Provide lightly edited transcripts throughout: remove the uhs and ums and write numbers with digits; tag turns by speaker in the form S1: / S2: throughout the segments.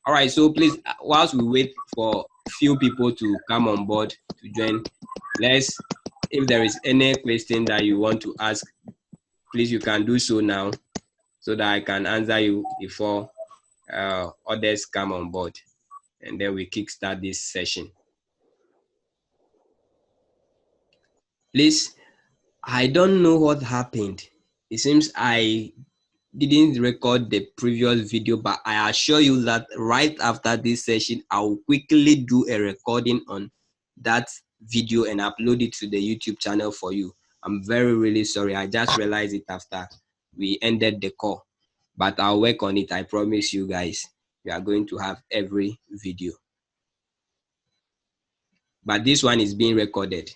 S1: All right, so please, whilst we wait for few people to come on board to join, if there is any question that you want to ask, please, you can do so now so that I can answer you before others come on board, and then we kickstart this session. Please, I don't know what happened. It seems I didn't record the previous video, but I assure you that right after this session, I'll quickly do a recording on that video and upload it to the YouTube channel for you. I'm really sorry. I just realized it after we ended the call, but I'll work on it. I promise you guys, we are going to have every video. But this one is being recorded.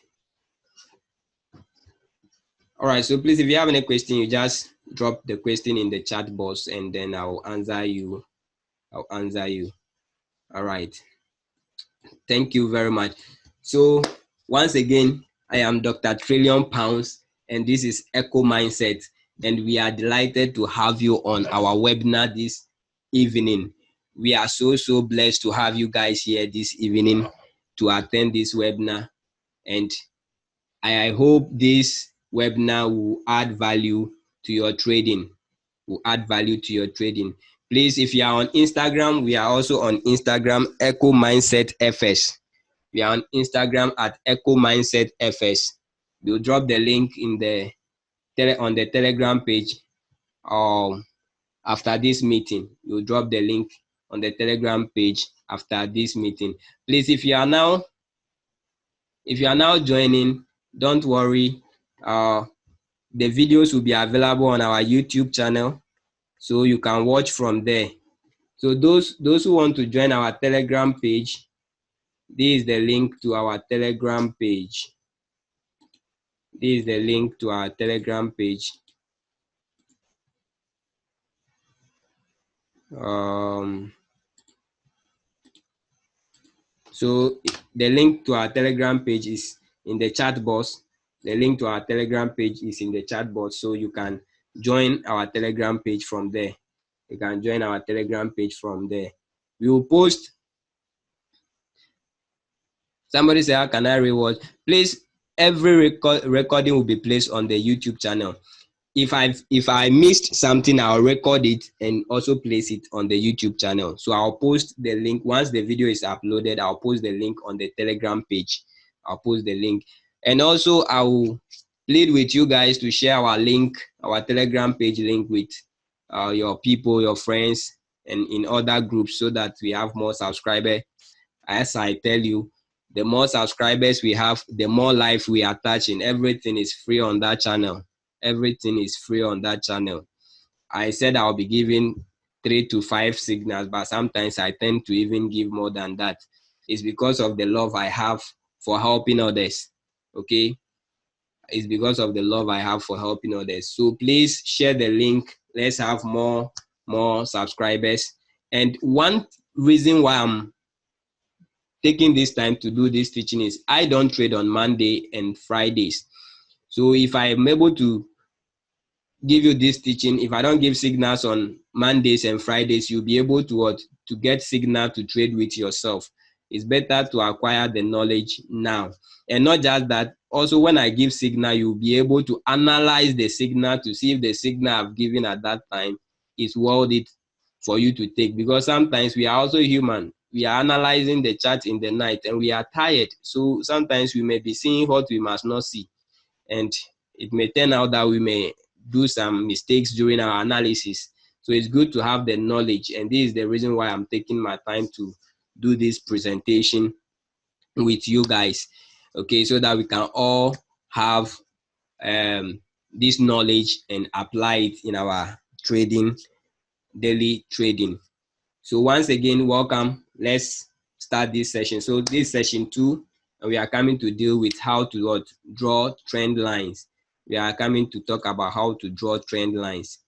S1: All right, so please, if you have any question, you just drop the question in the chat box and then I'll answer you. All right. Thank you very much. So once again, I am Dr. Trillion Pounds and this is Echo Mindset, and we are delighted to have you on our webinar this evening. We are so blessed to have you guys here this evening to attend this webinar, and I hope this webinar will add value to your trading. Please, if you are on Instagram, we are also on Instagram, Echo Mindset FS. We are on Instagram at Echo Mindset FS. We'll drop the link in on the Telegram page after this meeting. We'll drop the link on the Telegram page after this meeting. Please, if you are now joining, don't worry. The videos will be available on our YouTube channel, so you can watch from there. So those who want to join our Telegram page, this is the link to our Telegram page. So the link to our Telegram page is in the chat box. So you can join our Telegram page from there. We will post. Somebody say, how can I rewatch? Please, every recording will be placed on the YouTube channel. If I missed something, I'll record it and also place it on the YouTube channel. So I'll post the link once the video is uploaded. I'll post the link on the Telegram page. And also I will plead with you guys to share our Telegram page link with your people, your friends, and in other groups so that we have more subscribers. As I tell you, the more subscribers we have, the more life we are touching. Everything is free on that channel. I said I'll be giving 3 to 5 signals, but sometimes I tend to even give more than that. It's because of the love I have for helping others. Okay? It's because of the love I have for helping others. So please share the link. Let's have more subscribers. And one reason why I'm taking this time to do this teaching is I don't trade on Monday and Fridays. So if I'm able to give you this teaching, if I don't give signals on Mondays and Fridays, you'll be able to get signal to trade with yourself. It's better to acquire the knowledge now. And not just that, also when I give signal, you'll be able to analyze the signal to see if the signal I've given at that time is worth it for you to take. Because sometimes we are also human. We are analyzing the chart in the night and we are tired. So sometimes we may be seeing what we must not see. And it may turn out that we may do some mistakes during our analysis. So it's good to have the knowledge. And this is the reason why I'm taking my time to do this presentation with you guys. Okay, so that we can all have this knowledge and apply it in our daily trading. So once again, welcome. Let's start this session. So this is session 2, and we are coming to deal with how to draw trend lines. We are coming to talk about how to draw trend lines.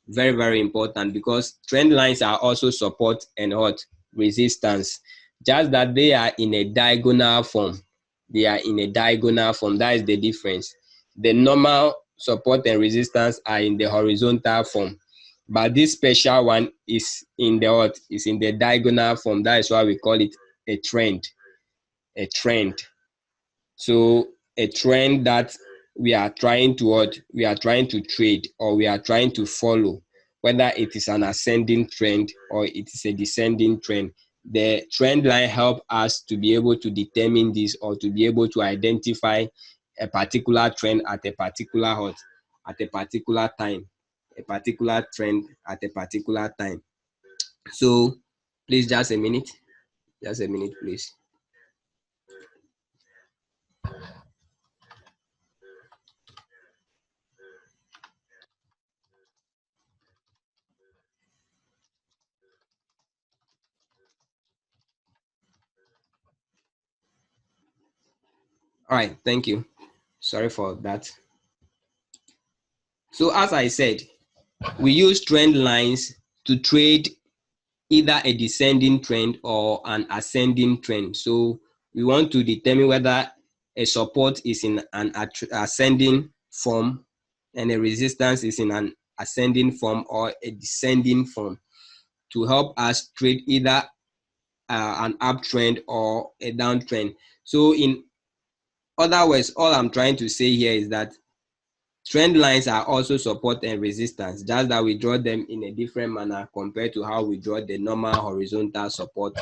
S1: Very, very important, because trend lines are also support and resistance. Just that they are in a diagonal form. That is the difference. The normal support and resistance are in the horizontal form. But this special one is in the what? Is in the diagonal form. That is why we call it a trend. A trend. So a trend that we are trying to what? We are trying to trade, or we are trying to follow, whether it is an ascending trend or it is a descending trend. The trend line help us to be able to determine this, or to be able to identify a particular trend at a particular at a particular time, a particular trend at a particular time. So please, just a minute, please. All right, thank you. Sorry for that. So as I said, we use trend lines to trade either a descending trend or an ascending trend. So we want to determine whether a support is in an ascending form and a resistance is in an ascending form or a descending form, to help us trade either an uptrend or a downtrend. So in other words, all I'm trying to say here is that trend lines are also support and resistance, just that we draw them in a different manner compared to how we draw the normal horizontal support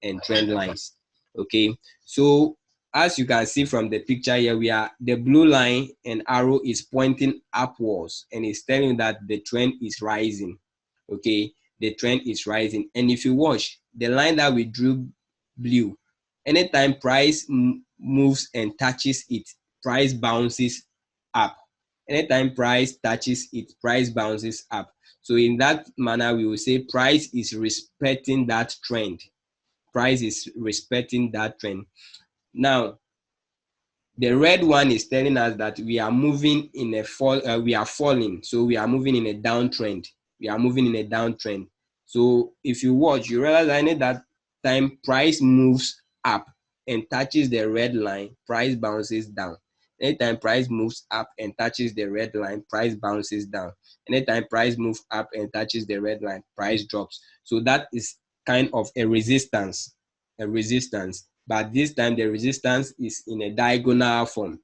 S1: and trend lines. Okay, so as you can see from the picture here, the blue line and arrow is pointing upwards and it's telling that the trend is rising. Okay, the trend is rising. And if you watch the line that we drew blue, anytime price moves and touches it, price bounces up. Anytime price touches it, price bounces up. So in that manner, we will say price is respecting that trend. Price is respecting that trend. Now, the red one is telling us that we are moving in a fall, we are falling. So we are moving in a downtrend. We are moving in a downtrend. So if you watch, you realize at that time price moves up and touches the red line, price bounces down. Anytime price moves up and touches the red line, price bounces down. Anytime price moves up and touches the red line, price drops. So that is kind of a resistance, but this time the resistance is in a diagonal form,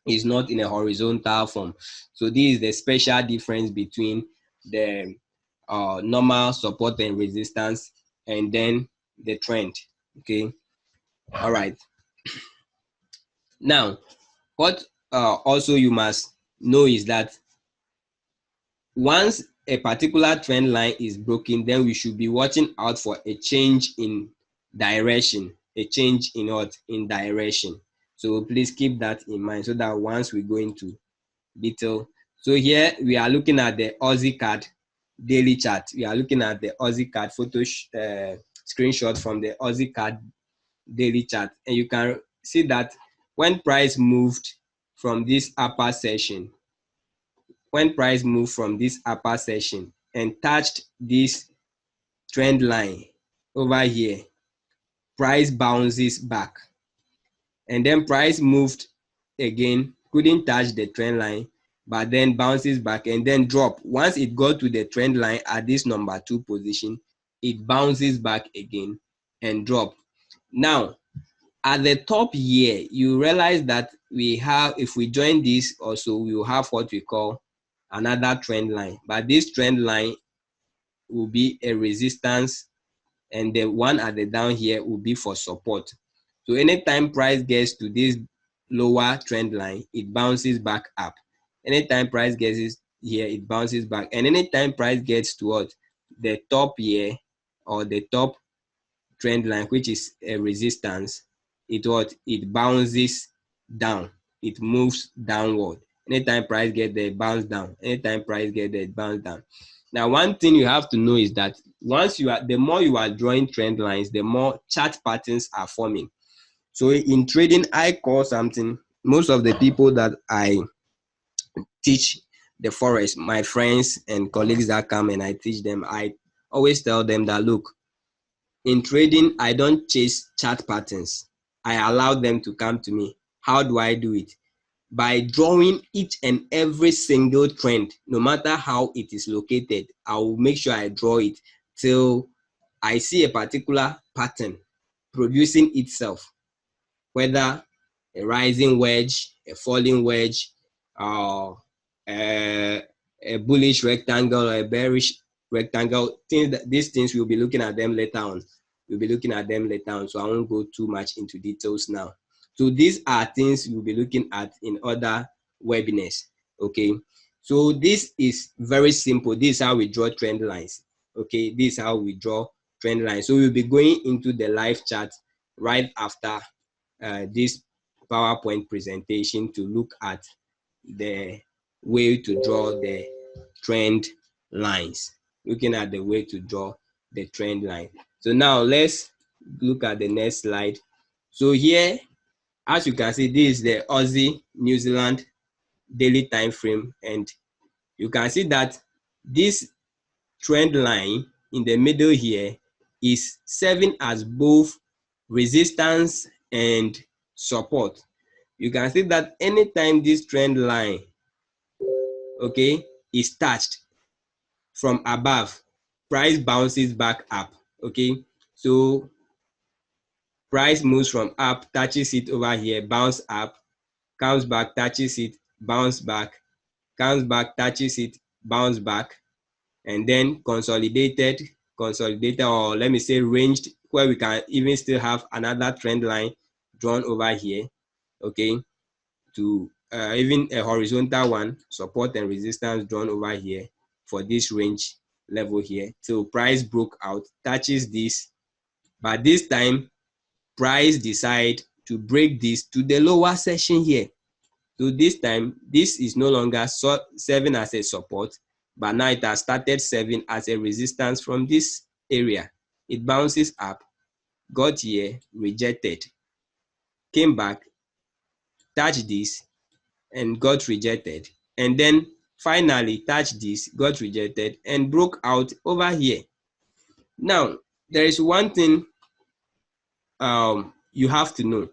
S1: is not in a horizontal form. So this is the special difference between the normal support and resistance and then the trend. Okay, all right. Now, what also you must know is that once a particular trend line is broken, then we should be watching out for a change in direction, a change in what? In direction. So please keep that in mind, so that once we go into detail. So here we are looking at the Aussie card daily chart. We are looking at the Aussie card photo screenshot from the Aussie card daily chart, and you can see that when price moved from this upper session, when price moved from this upper session and touched this trend line over here, price bounces back, and then price moved again, couldn't touch the trend line, but then bounces back and then drop. Once it got to the trend line at this number 2 position, it bounces back again and drop. Now at the top here, you realize that we have, if we join this also, we will have what we call another trend line, but this trend line will be a resistance, and the one at the down here will be for support. So anytime price gets to this lower trend line, it bounces back up. Anytime price gets here, it bounces back. And anytime price gets to what? The top here, or the top trend line, which is a resistance, it bounces down. It moves downward. Anytime price get there, it bounce down. Anytime price get there, it bounce down. Now, one thing you have to know is that the more you are drawing trend lines, the more chart patterns are forming. So in trading, I call something, most of the people that I teach the forex, my friends and colleagues that come and I teach them, I always tell them that, look, in trading, I don't chase chart patterns. I allow them to come to me. How do I do it? by drawing each and every single trend, no matter how it is located. I will make sure I draw it till I see a particular pattern producing itself, whether a rising wedge, a falling wedge, or a bullish rectangle or a bearish rectangle. These things we'll be looking at them later on. We'll be looking at them later on, so I won't go too much into details now. So these are things we'll be looking at in other webinars. Okay, so this is very simple. This is how we draw trend lines. Okay, this is how we draw trend lines. So we'll be going into the live chat right after this PowerPoint presentation to look at the way to draw the trend lines. Looking at the way to draw the trend line. So now let's look at the next slide. So here, as you can see, this is the Aussie New Zealand daily time frame, and you can see that this trend line in the middle here is serving as both resistance and support. You can see that anytime this trend line, okay, is touched from above, price bounces back up. Okay, so price moves from up, touches it over here, bounce up, comes back, touches it, bounce back, comes back, touches it, bounce back, and then consolidated, or let me say ranged, where we can even still have another trend line drawn over here, okay, to even a horizontal one, support and resistance drawn over here for this range level here till price broke out, touches this, but this time price decide to break this to the lower section here. So this time, this is no longer serving as a support, but now it has started serving as a resistance from this area. It bounces up, got here, rejected, came back, touched this, and got rejected. And then finally touched this, got rejected, and broke out over here. Now, there is one thing you have to know.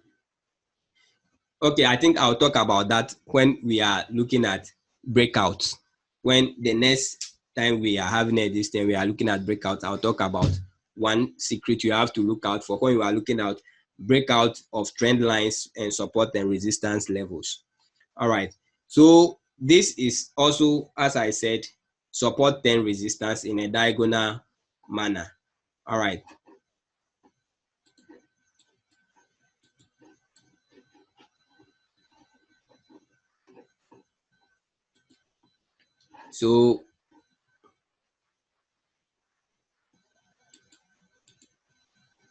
S1: Okay, I think I'll talk about that when we are looking at breakouts. When the next time we are having this thing, we are looking at breakouts, I'll talk about one secret you have to look out for when you are looking at breakout of trend lines and support and resistance levels. All right, so this is also, as I said, support and resistance in a diagonal manner. All right. So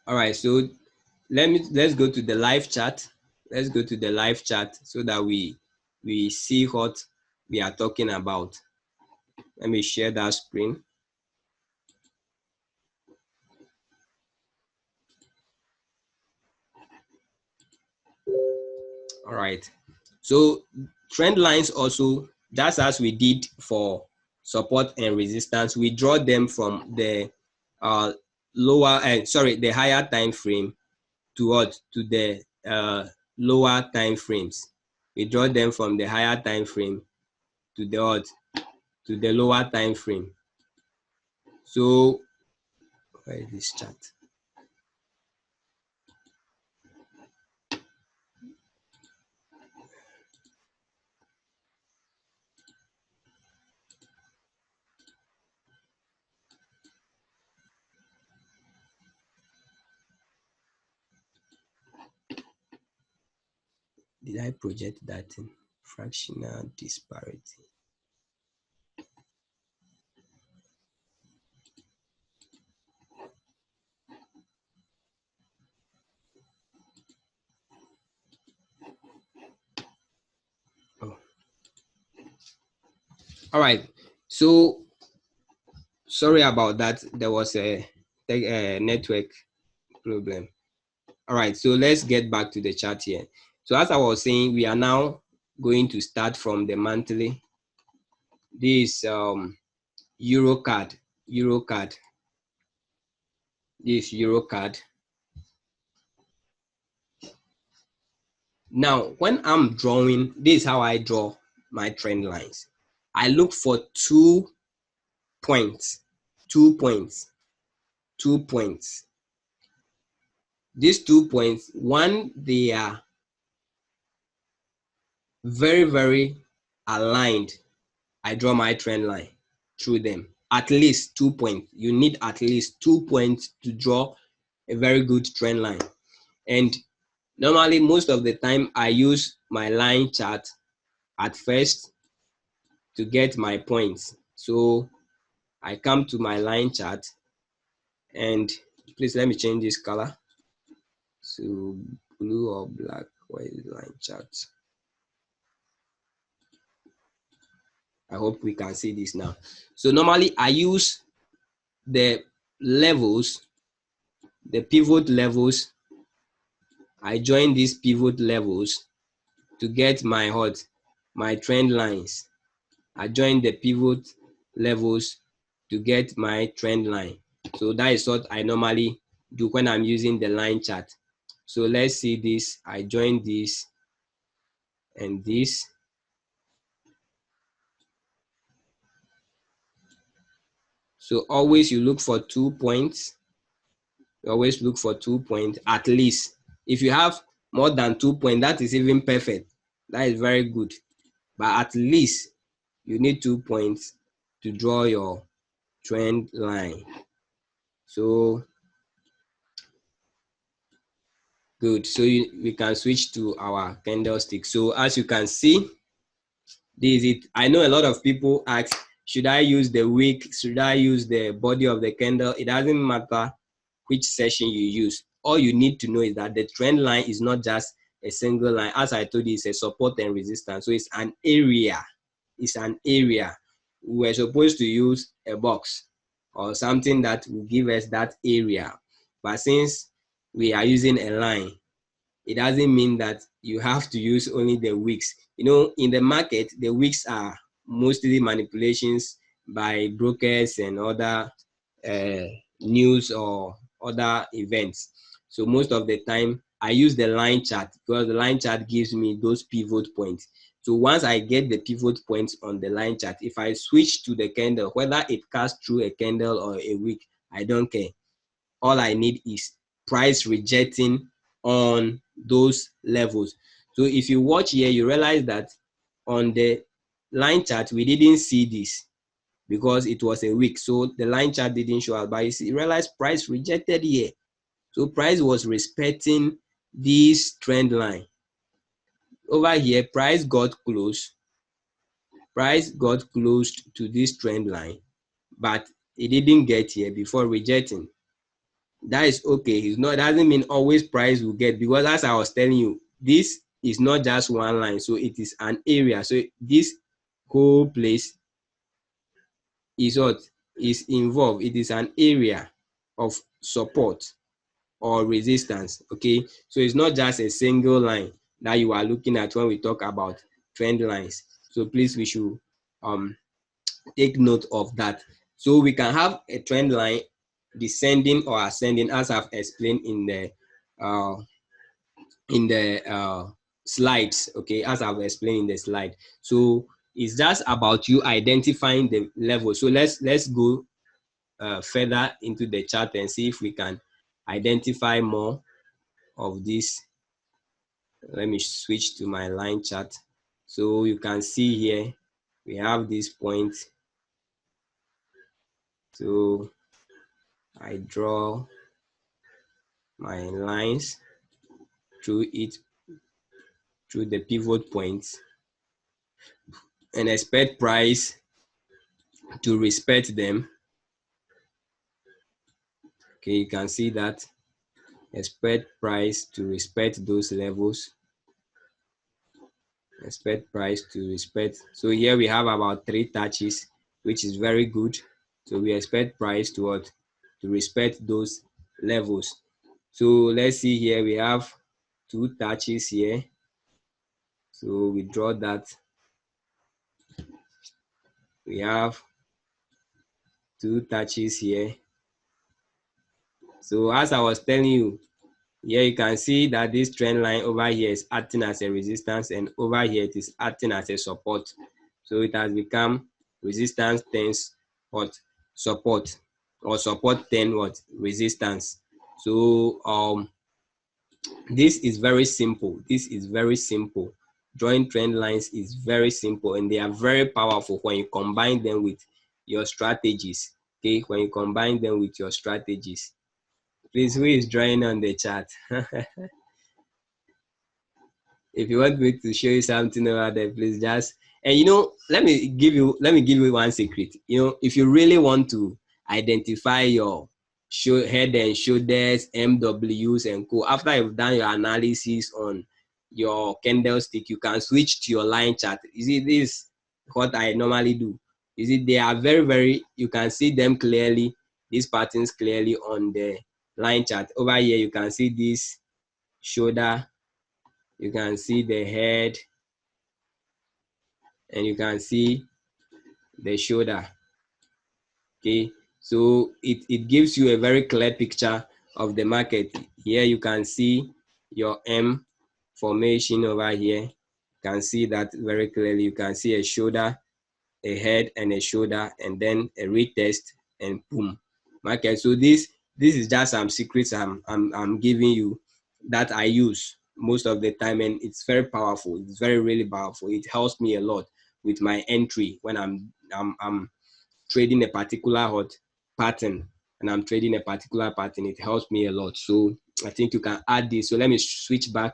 S1: all right, so let's go to the live chat. Let's go to the live chat so that we see what we are talking about. Let me share that screen. All right, so trend lines also, just as we did for support and resistance, we draw them from the the higher time frame to the lower time frames. We draw them from the higher time frame to the lower time frame. So where is this chart? Did I project that in fractional disparity? Oh. All right, so sorry about that. There was a network problem. All right, so let's get back to the chart here. So as I was saying, we are now going to start from the monthly. This Euro card. This Euro card. Now, when I'm drawing, this is how I draw my trend lines. I look for 2 points, 2 points, 2 points. These 2 points, one, they are very, very aligned. I draw my trend line through them. At least 2 points. You need at least 2 points to draw a very good trend line. And normally, most of the time, I use my line chart at first to get my points. So I come to my line chart, and please let me change this color to blue or black. Where is the line chart? I hope we can see this now. So normally I use the levels, the pivot levels. I join these pivot levels to get my trend lines. I join the pivot levels to get my trend line. So that is what I normally do when I'm using the line chart. So let's see this. I join this and this. So always you look for 2 points. You always look for 2 points at least. If you have more than 2 points, that is even perfect. That is very good. But at least you need 2 points to draw your trend line. So good. So we can switch to our candlestick. So as you can see, this is it. I know a lot of people ask, should I use the wick? Should I use the body of the candle? It doesn't matter which session you use. All you need to know is that the trend line is not just a single line. As I told you, it's a support and resistance. So it's an area. It's an area. We're supposed to use a box or something that will give us that area. But since we are using a line, it doesn't mean that you have to use only the wicks. You know, in the market, the wicks are mostly manipulations by brokers and other uh, news or other events. So most of the time, I use the line chart because the line chart gives me those pivot points. So once I get the pivot points on the line chart, if I switch to the candle, whether it cuts through a candle or a wick, I don't care. All I need is price rejecting on those levels. So if you watch here, you realize that on the line chart, we didn't see this because it was a week. So the line chart didn't show up, but you realize price rejected here. So price was respecting this trend line. Over here, price got close. Price got close to this trend line, but it didn't get here before rejecting. That is okay. It's not, doesn't mean always price will get, because as I was telling you, this is not just one line, so it is an area. So this whole place is what is involved. It is an area of support or resistance. Okay, so it's not just a single line that you are looking at when we talk about trend lines. So please, we should take note of that. So we can have a trend line descending or ascending, as I've explained uh, in the slides. Okay, as I've explained in the slide. So it's just about you identifying the level. So let's go further into the chart and see if we can identify more of this. Let me switch to my line chart. So you can see here we have this point. So I draw my lines through it, through the pivot points, and expect price to respect them. Okay, you can see that. Expect price to respect those levels. Expect price to respect. So here we have about 3 touches, which is very good. So we expect price to what? To respect those levels. So let's see here, we have 2 touches here. So we draw that. We have 2 touches here. So as I was telling you, Here you can see that this trend line over here is acting as a resistance, and over here it is acting as a support. So it has become resistance turns what support, or support turn what resistance. So this is very simple. This is very simple. Drawing trend lines is very simple, and they are very powerful when you combine them with your strategies. Okay, when you combine them with your strategies. Please, who is drawing on the chat? If you want me to show you something over there, please just, and let me give you one secret. If you really want to identify your head and shoulders, MWs and co, after you've done your analysis on your candlestick, you can switch to your line chart. You see, this is what I normally do. You see, they are very, very, you can see them clearly, these patterns clearly on the line chart. Over here, you can see this shoulder, you can see the head, and you can see the shoulder. Okay, so it gives you a very clear picture of the market. Here you can see your M formation over here. You can see that very clearly. You can see a shoulder, a head, and a shoulder, and then a retest, and boom, market. So this is just some secrets I'm giving you that I use most of the time, and it's very powerful. It's very really powerful. It helps me a lot with my entry when I'm trading a particular hot pattern, and I'm trading a particular pattern. It helps me a lot. So I think you can add this. So let me switch back.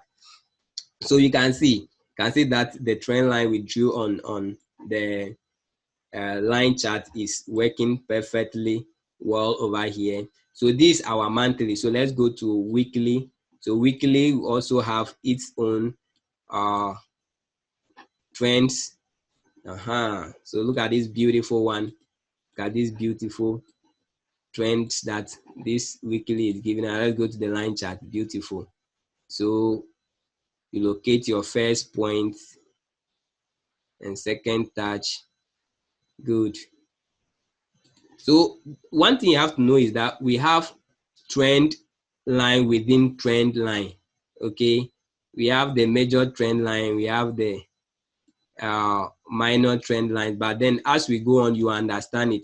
S1: So you can see that the trend line we drew on the line chart is working perfectly well over here. So this is our monthly. So let's go to weekly. So weekly we also have its own trends. So look at this beautiful one. Look at this beautiful trends that this weekly is giving. Now let's go to the line chart. Beautiful. So you locate your first point and second touch. Good. So one thing you have to know is that we have trend line within trend line. Okay, we have the major trend line, we have the minor trend line, but then as we go on, you understand it.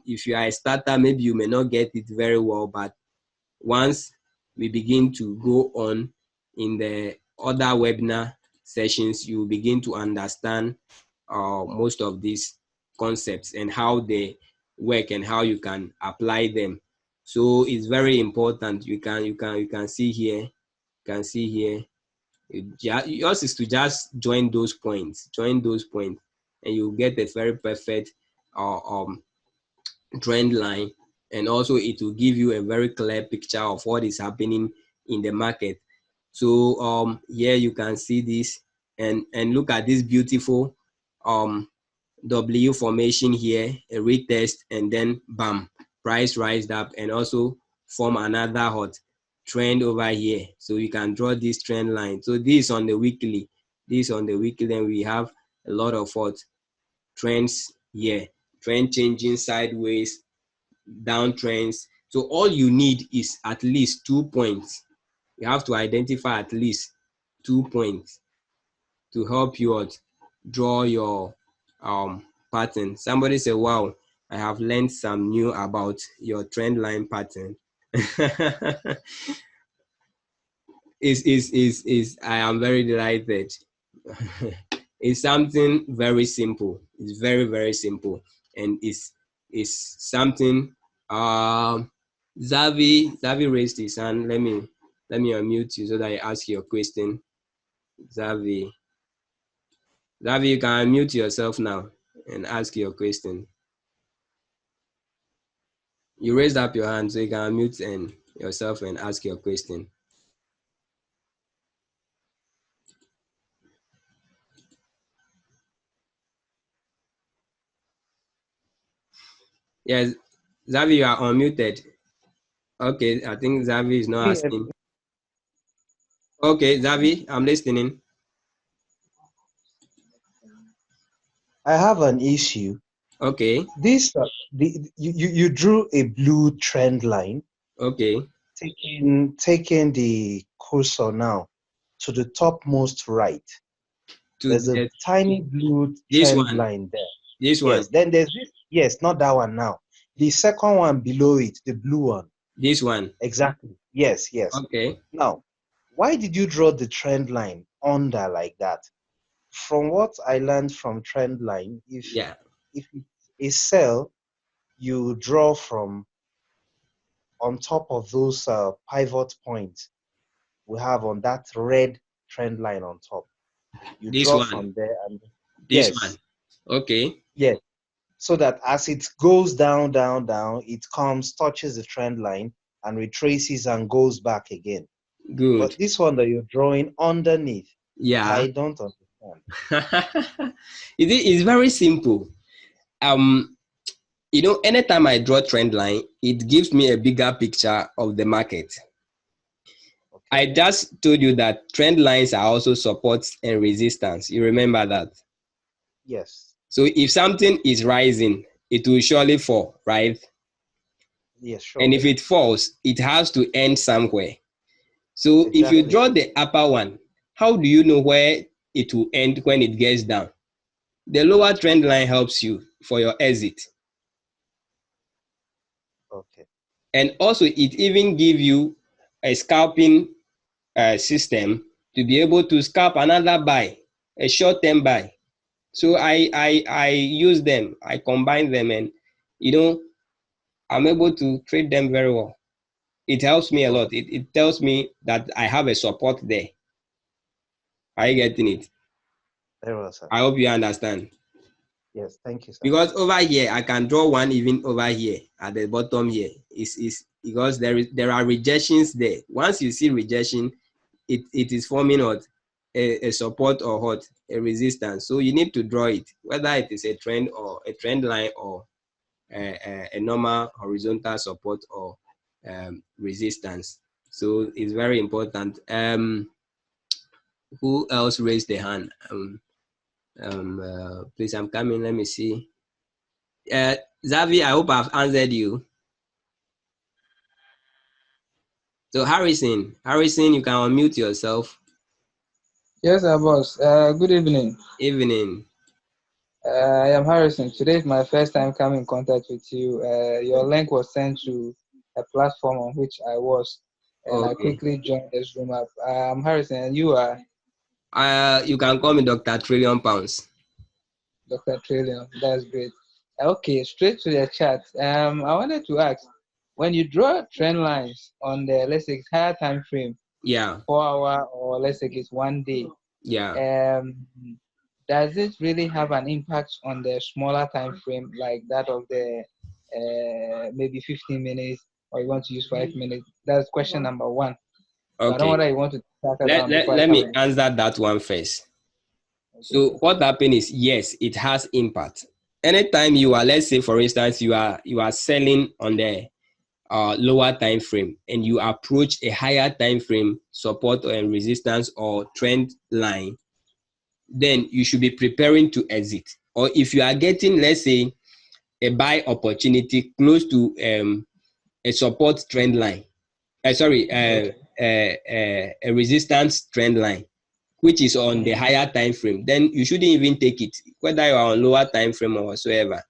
S1: If you are a starter, maybe you may not get it very well, but once we begin to go on in the other webinar sessions, you begin to understand most of these concepts and how they work and how you can apply them. So it's very important. You can see here, yours is to just join those points, and you get a very perfect trend line, and also it will give you a very clear picture of what is happening in the market. So here you can see this, and look at this beautiful W formation here, a retest, and then bam, price rise up and also form another hot trend over here. So you can draw this trend line. So this on the weekly, and we have a lot of hot trends here, trend changing sideways, downtrends. So all you need is at least 2 points. You have to identify at least 2 points to help you draw your pattern. Somebody say, wow, I have learned some new about your trend line pattern. I am very delighted. It's something very simple. It's very, very simple. And it's something Zavi raised his hand. Let me unmute you so that I ask your question. Zavi, you can unmute yourself now and ask your question. You raised up your hand, so you can unmute yourself and ask your question. Yes, Zavi, you are unmuted. Okay, I think Zavi is not asking. Okay, Zavi, I'm listening.
S2: I have an issue.
S1: Okay.
S2: This you drew a blue trend line.
S1: Okay.
S2: taking the cursor now to the topmost right.
S1: To
S2: There's a tiny blue
S1: this
S2: trend
S1: one.
S2: line there.
S1: This one.
S2: Yes. Then there's this. Yes, not that one now. The second one below it, the blue one.
S1: This one.
S2: Exactly. Yes, yes.
S1: Okay.
S2: Now, why did you draw the trend line under like that? From what I learned from trend line,
S1: Yeah.
S2: if it's a sell, you draw from on top of those pivot points we have on that red trend line on top. You
S1: This
S2: draw
S1: one.
S2: from there and
S1: This one.
S2: yes,
S1: Okay.
S2: yes. So that as it goes down, down, down, it comes, touches the trend line and retraces and goes back again.
S1: Good.
S2: But this one that you're drawing underneath,
S1: Yeah.
S2: I don't understand.
S1: It's very simple. Anytime I draw trend line, it gives me a bigger picture of the market. I
S2: Okay.
S1: just told you that trend lines are also supports and resistance. You remember that?
S2: Yes.
S1: So if something is rising, it will surely fall, right?
S2: Yes,
S1: And
S2: sure.
S1: if it falls, it has to end somewhere. So if you
S2: Exactly.
S1: draw the upper one, how do you know where it will end when it gets down? The lower trend line helps you for your exit.
S2: Okay.
S1: And also it even give you a scalping system to be able to scalp another buy, a short-term buy. So I use them, I combine them, and I'm able to trade them very well. It helps me a
S2: Oh,
S1: lot. It tells me that I have a support there. Are you getting it?
S2: very well, sir.
S1: I hope you understand.
S2: Yes, thank you, sir.
S1: Because over here, I can draw one even over here at the bottom here. Is because there are rejections there. Once you see rejection, it is forming what a support or what a resistance. So you need to draw it, whether it is a trend or a trend line or a normal horizontal support or resistance. So it's very important. Who else raised the hand? Please, I'm coming. Let me see. Xavi, I hope I've answered you. So Harrison, you can unmute yourself.
S3: Yes, boss. Good evening.
S1: Evening.
S3: I am Harrison. Today is my first time coming in contact with you. Your link was sent to a platform on which I was, and I
S1: Okay.
S3: quickly joined this room up. I'm Harrison, and you are
S1: You can call me Dr. Trillion Pounds.
S3: Dr. Trillium. That's great. Okay, straight to the chat. I wanted to ask, when you draw trend lines on the, let's say, higher time frame,
S1: Yeah.
S3: 4 hour, or let's say it's 1 day,
S1: Yeah.
S3: does it really have an impact on the smaller time frame like that of the maybe 15 minutes, or you want to use 5 minutes? That's question number one. So I don't know
S1: Okay.
S3: whether you want to tackle
S1: Let,
S3: down
S1: let,
S3: before I
S1: let
S3: come
S1: me
S3: in.
S1: answer that one first.
S3: Okay.
S1: So what happened is, yes, it has impact. Anytime you are, let's say for instance, you are selling on the lower time frame and you approach a higher time frame support and resistance or trend line, then you should be preparing to exit. Or if you are getting, let's say, a buy opportunity close to a support trend line,
S3: Okay.
S1: a resistance trend line, which is on the
S3: Mm.
S1: higher time frame, then you shouldn't even take it, whether you are on lower time frame or whatsoever.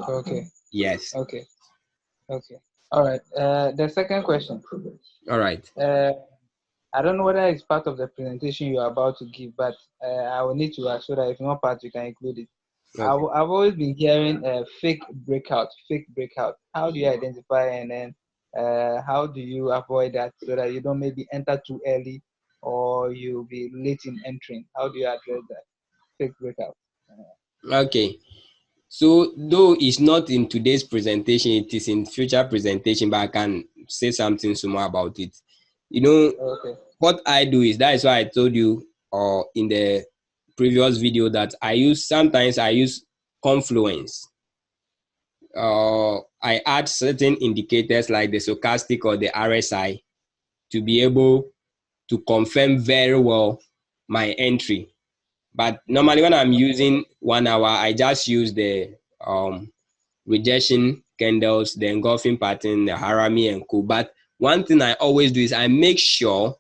S3: Okay.
S1: Yes.
S3: Okay. Okay. All right. The second question.
S1: All right.
S3: Uh, I don't know whether it's part of the presentation you are about to give, but I will need to ask so that if not part, you can include it.
S1: Okay.
S3: I've always been hearing fake breakout, fake breakout. How do you identify, and then how do you avoid that so that you don't maybe enter too early or you'll be late in entering? How do you address that fake breakout?
S1: Okay. So though it's not in today's presentation, it is in future presentation, but I can say something some more about it.
S3: Okay.
S1: What I do is, that is why I told you in the previous video that sometimes I use confluence. I add certain indicators like the stochastic or the RSI to be able to confirm very well my entry. But normally when I'm using 1 hour, I just use the rejection candles, the engulfing pattern, the harami and co. But one thing I always do is I make sure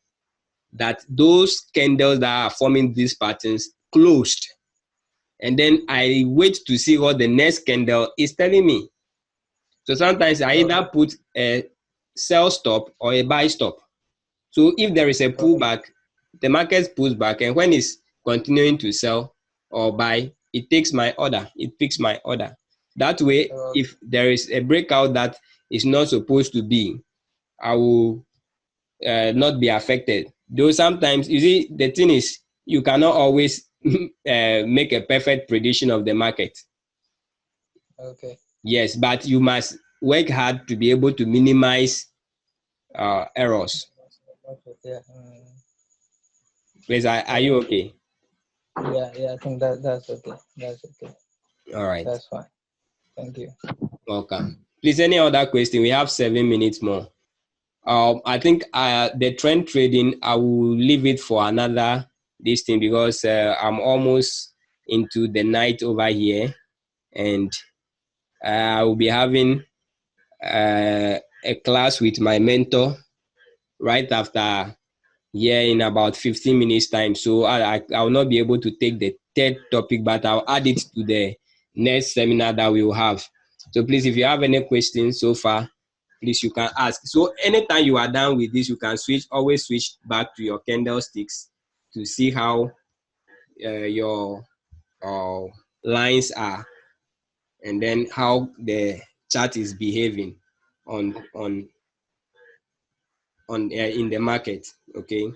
S1: that those candles that are forming these patterns closed, and then I wait to see what the next candle is telling me. So sometimes I either put a sell stop or a buy stop. So if there is a pullback, the market pulls back, and when it's continuing to sell or buy, it takes my order, it picks my order. That way, if there is a breakout that is not supposed to be, I will not be affected. Though sometimes, you see, the thing is, you cannot always make a perfect prediction of the market.
S3: Okay.
S1: Yes, but you must work hard to be able to minimize errors.
S3: Yeah.
S1: Please, are you okay?
S3: Yeah, I think that's okay. That's okay.
S1: All right.
S3: That's fine. Thank you.
S1: Welcome. Please, any other question? We have 7 minutes more. I think the trend trading, I will leave it for another this thing, because I'm almost into the night over here, and I will be having a class with my mentor right after here in about 15 minutes time. So I will not be able to take the third topic, but I'll add it to the next seminar that we will have. So please, if you have any questions so far, please, you can ask. So anytime you are done with this, you can always switch back to your candlesticks to see how your lines are, and then how the chart is behaving in the market. Okay.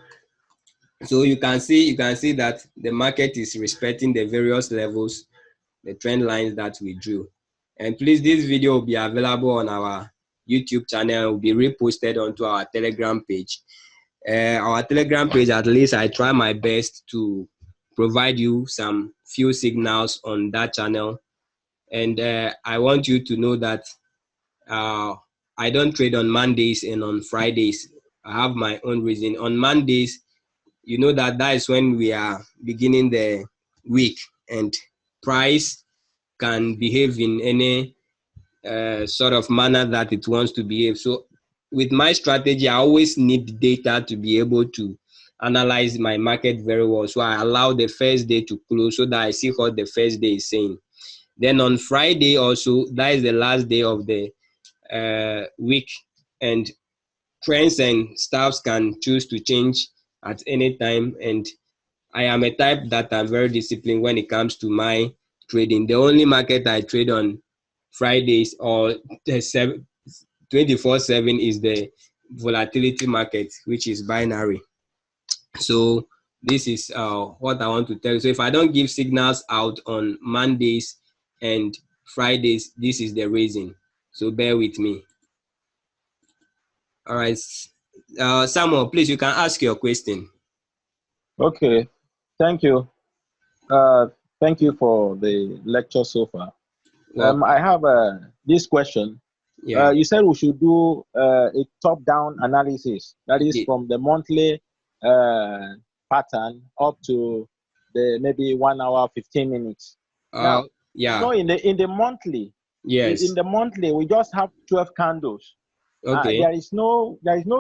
S1: So you can see that the market is respecting the various levels, the trend lines that we drew. And please, this video will be available on our YouTube channel, will be reposted onto our Telegram page. Our Telegram page, at least I try my best to provide you some few signals on that channel. And I want you to know that I don't trade on Mondays and on Fridays. I have my own reason. On Mondays, you know that is when we are beginning the week, and price can behave in any sort of manner that it wants to behave. So with my strategy, I always need data to be able to analyze my market very well. So I allow the first day to close so that I see what the first day is saying. Then on Friday also, that is the last day of the week, and trends and stuffs can choose to change at any time. And I am a type that I'm very disciplined when it comes to my trading. The only market I trade on Fridays or 24/7 is the volatility market, which is binary. So this is what I want to tell you. So if I don't give signals out on Mondays and Fridays, this is the reason. So bear with me. All right. Samuel, please, you can ask your question.
S4: Okay, thank you. Thank you for the lecture so far. I have this question.
S1: Yeah.
S4: You said we should do a top-down analysis, that is from the monthly pattern up to the maybe 1 hour, 15 minutes. Now,
S1: yeah.
S4: no, in the monthly,
S1: yes,
S4: in the monthly, we just have 12 candles.
S1: Okay.
S4: There is no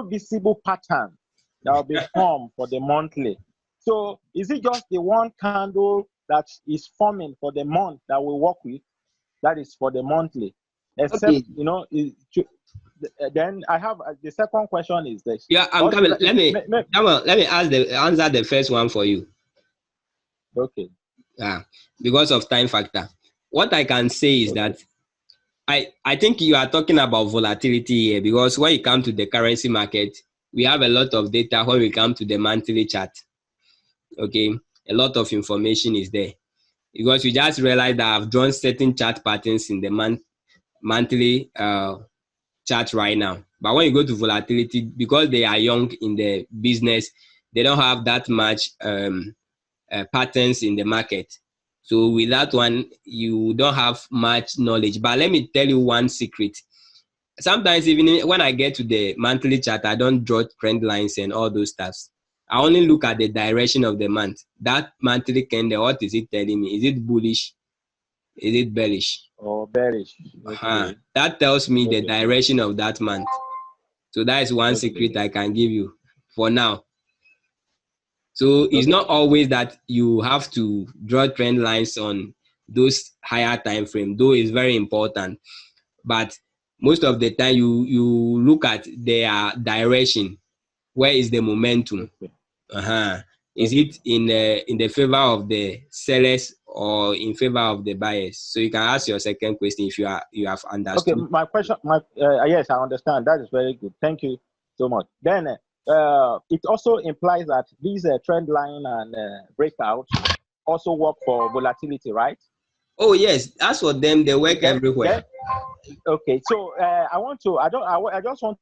S4: visible pattern that will be formed for the monthly. So is it just the one candle that is forming for the month that we work with? That is for the monthly. Except,
S1: Okay.
S4: you know, then I have the second question is this.
S1: Yeah, I'm coming. Let me answer the first one for you.
S4: Okay.
S1: Because of time factor. What I can say is that I think you are talking about volatility here, because when you come to the currency market, we have a lot of data when we come to the monthly chart. Okay, a lot of information is there, because we just realized that I've drawn certain chart patterns in the monthly chart right now. But when you go to volatility, because they are young in the business, they don't have that much patterns in the market. So with that one, you don't have much knowledge. But let me tell you one secret. Sometimes even when I get to the monthly chart, I don't draw trend lines and all those stuffs. I only look at the direction of the month. That monthly candle, what is it telling me? Is it bullish? Is it bearish?
S4: Or bearish? Okay.
S1: That tells me the direction of that month. So that is one secret I can give you for now. So it's not always that you have to draw trend lines on those higher time frame, though it's very important. But most of the time you look at their direction. Where is the momentum? Is it in the favor of the sellers or in favor of the buyers? So you can ask your second question if you have understood.
S4: Okay, my question, yes, I understand. That is very good. Thank you so much. Then it also implies that these trend line and breakouts also work for volatility, right?
S1: Oh yes, as for them, they work everywhere.
S4: Okay, so I just want.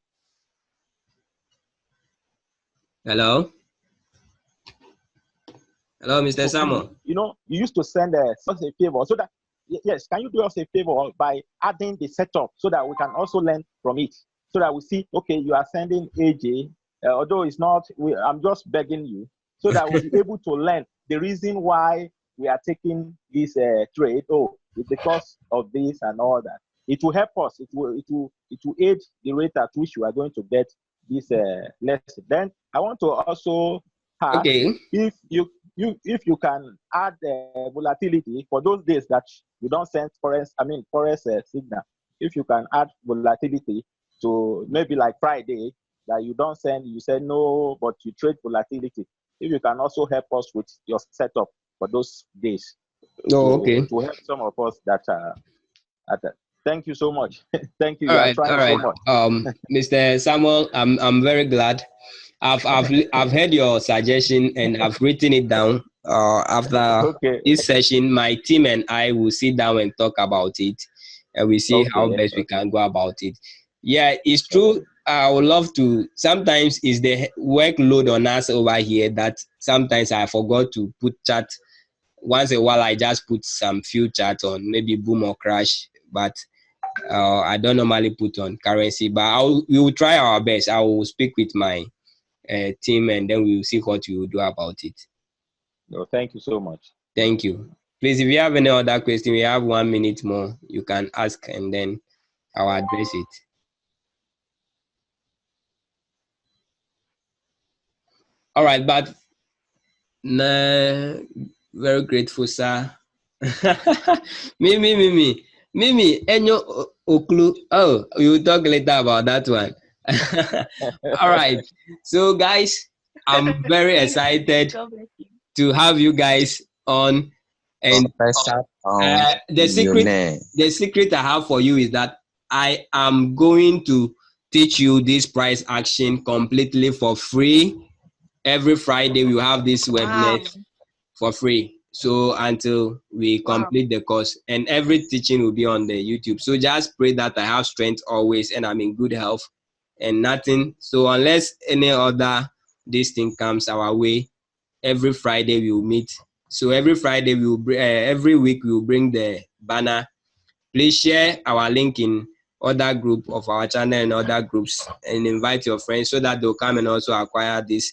S1: Hello, Mr. Samuel.
S4: You used to send us a favor so that, yes, can you do us a favor by adding the setup so that we can also learn from it, so that we see, okay, you are sending AJ, although it's not, I'm just begging you, so that we'll be able to learn the reason why we are taking this trade. Oh, it's because of this and all that. It will help us. It will aid the rate at which you are going to get this lesson. Then I want to also ask,
S1: okay,
S4: if you can add volatility for those days that you don't send FOREX signal. If you can add volatility to maybe like Friday that you don't send, you say no, but you trade volatility. If you can also help us with your setup for those days.
S1: okay.
S4: To help some of us that are at that. Thank you so much. Thank you.
S1: All right.
S4: So much.
S1: Mr. Samuel, I'm very glad. I've heard your suggestion and I've written it down. After this session, my team and I will sit down and talk about it, and we see how best we can go about it. Yeah, it's true. I would love to. Sometimes it's the workload on us over here that sometimes I forgot to put chat. Once in a while, I just put some few chats on, maybe boom or crash, but I don't normally put on currency. But we will try our best. I will speak with my team, and then we will see what we will do about it.
S4: No, thank you so much.
S1: Thank you. Please, if you have any other question, we have 1 minute more. You can ask, and then I'll address it. All right, but nah, very grateful, sir. Mimi, Enyo Oklu. Oh, we will talk later about that one. All right. So, guys, I'm very excited to have you guys on. And the secret I have for you is that I am going to teach you this price action completely for free. Every Friday we have this webinar for free. So until we complete the course, and every teaching will be on the YouTube. So just pray that I have strength always and I'm in good health and nothing. So unless any other this thing comes our way, every Friday we will meet. So every Friday we will every week we will bring the banner. Please share our link in other group of our channel and other groups and invite your friends so that they'll come and also acquire this